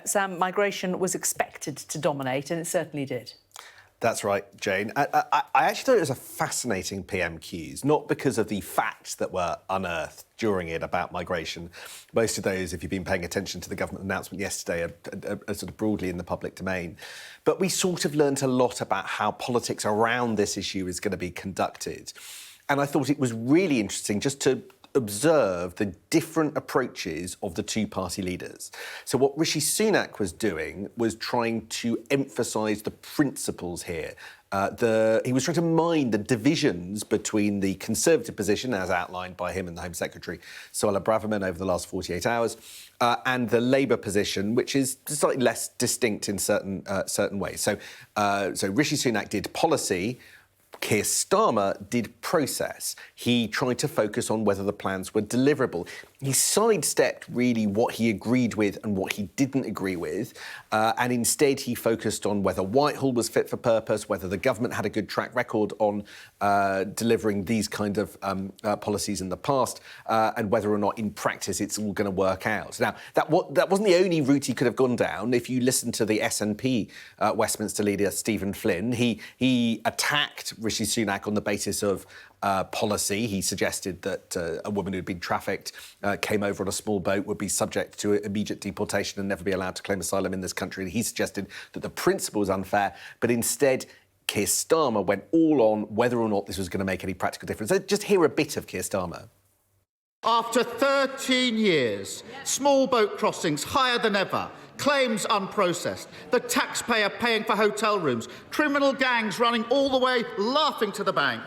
Sam, migration was expected to dominate, and it certainly did. That's right, Jane. I actually thought it was a fascinating PMQs, not because of the facts that were unearthed during it about migration. Most of those, if you've been paying attention to the government announcement yesterday, are sort of broadly in the public domain. But we sort of learnt a lot about how politics around this issue is going to be conducted. And I thought it was really interesting just to observe the different approaches of the two party leaders. So what Rishi Sunak was doing was trying to emphasise the principles here. He was trying to mine the divisions between the Conservative position, as outlined by him and the Home Secretary, Suella Braverman, over the last 48 hours, and the Labour position, which is slightly less distinct in certain ways. So Rishi Sunak did policy. Keir Starmer did process. He tried to focus on whether the plans were deliverable. He sidestepped really what he agreed with and what he didn't agree with, and instead he focused on whether Whitehall was fit for purpose, whether the government had a good track record on delivering these kind of policies in the past, and whether or not in practice it's all going to work out. Now, that wasn't the only route he could have gone down. If you listen to the SNP Westminster leader, Stephen Flynn, he attacked Rishi Sunak on the basis of policy. He suggested that a woman who'd been trafficked, came over on a small boat, would be subject to immediate deportation and never be allowed to claim asylum in this country. And he suggested that the principle was unfair, but instead Keir Starmer went all on whether or not this was going to make any practical difference. So just hear a bit of Keir Starmer. After 13 years, small boat crossings higher than ever, claims unprocessed, the taxpayer paying for hotel rooms, criminal gangs running all the way laughing to the bank,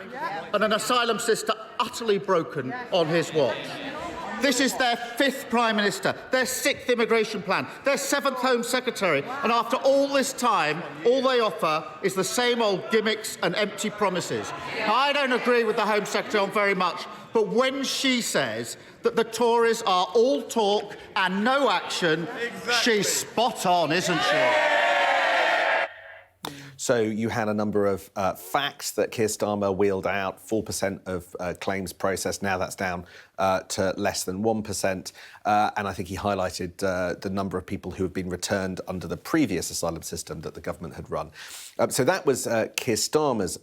and an asylum system utterly broken on his watch. This is their 5th Prime Minister, their 6th immigration plan, their 7th Home Secretary, and after all this time, all they offer is the same old gimmicks and empty promises. Now, I don't agree with the Home Secretary on very much, but when she says that the Tories are all talk and no action, she's spot on, isn't she? So you had a number of facts that Keir Starmer wheeled out, 4% of claims processed. Now that's down to less than 1%. And I think he highlighted the number of people who have been returned under the previous asylum system that the government had run. So that was Keir Starmer's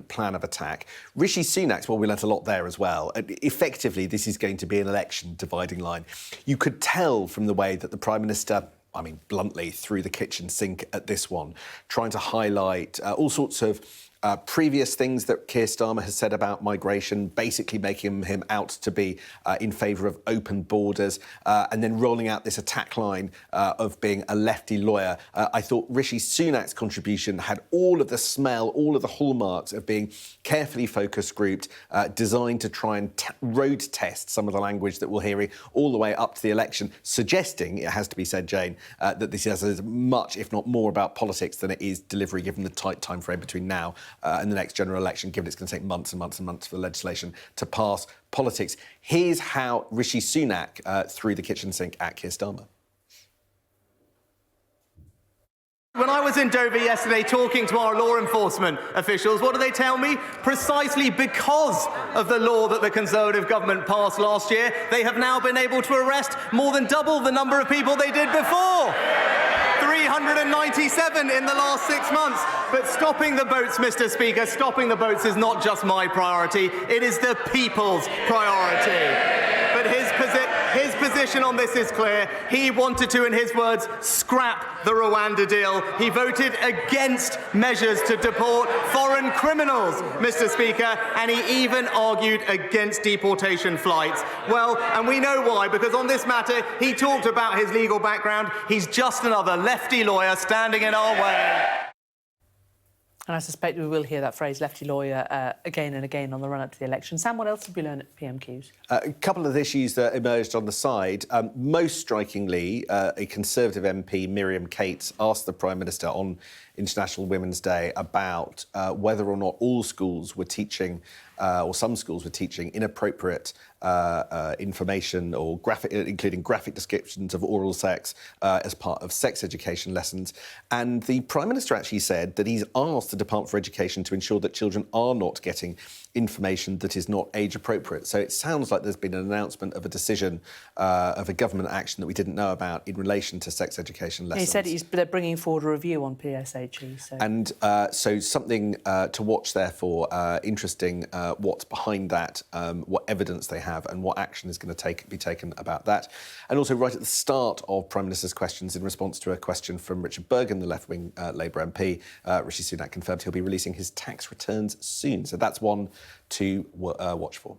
plan of attack. Rishi Sunak's, well, we learnt a lot there as well. Effectively, this is going to be an election dividing line. You could tell from the way that the Prime Minister, I mean, bluntly, threw the kitchen sink at this one, trying to highlight all sorts of previous things that Keir Starmer has said about migration, basically making him out to be in favour of open borders, and then rolling out this attack line of being a lefty lawyer. I thought Rishi Sunak's contribution had all of the smell, all of the hallmarks of being carefully focus grouped, designed to try and road test some of the language that we're hearing all the way up to the election, suggesting, it has to be said, Jane, that this is as much, if not more, about politics than it is delivery, given the tight time frame between now and the next general election, given it's going to take months and months and months for the legislation to pass. Politics. Here's how Rishi Sunak threw the kitchen sink at Keir Starmer. When I was in Dover yesterday talking to our law enforcement officials, what did they tell me? Precisely because of the law that the Conservative government passed last year, they have now been able to arrest more than double the number of people they did before. 397 in the last 6 months. But stopping the boats, Mr. Speaker, stopping the boats is not just my priority, it is the people's priority. But his position on this is clear. He wanted to, in his words, scrap the Rwanda deal. He voted against measures to deport foreign criminals, Mr. Speaker, and he even argued against deportation flights. Well, and we know why, because on this matter, he talked about his legal background. He's just another lefty lawyer standing in our way. And I suspect we will hear that phrase, lefty lawyer, again and again on the run-up to the election. Sam, what else did we learn at PMQs? A couple of issues that emerged on the side. Most strikingly, a Conservative MP, Miriam Cates, asked the Prime Minister on International Women's Day about whether or not all schools were teaching, or some schools were teaching, inappropriate information or including graphic descriptions of oral sex as part of sex education lessons. And the Prime Minister actually said that he's asked the Department for Education to ensure that children are not getting information that is not age appropriate. So it sounds like there's been an announcement of a decision of a government action that we didn't know about in relation to sex education lessons. He said they're bringing forward a review on PSHE. So. And so something to watch, therefore, interesting what's behind that, what evidence they have and what action is going to be taken about that. And also right at the start of Prime Minister's questions, in response to a question from Richard Bergen, the left-wing Labour MP, Rishi Sunak confirmed he'll be releasing his tax returns soon. So that's one to watch for.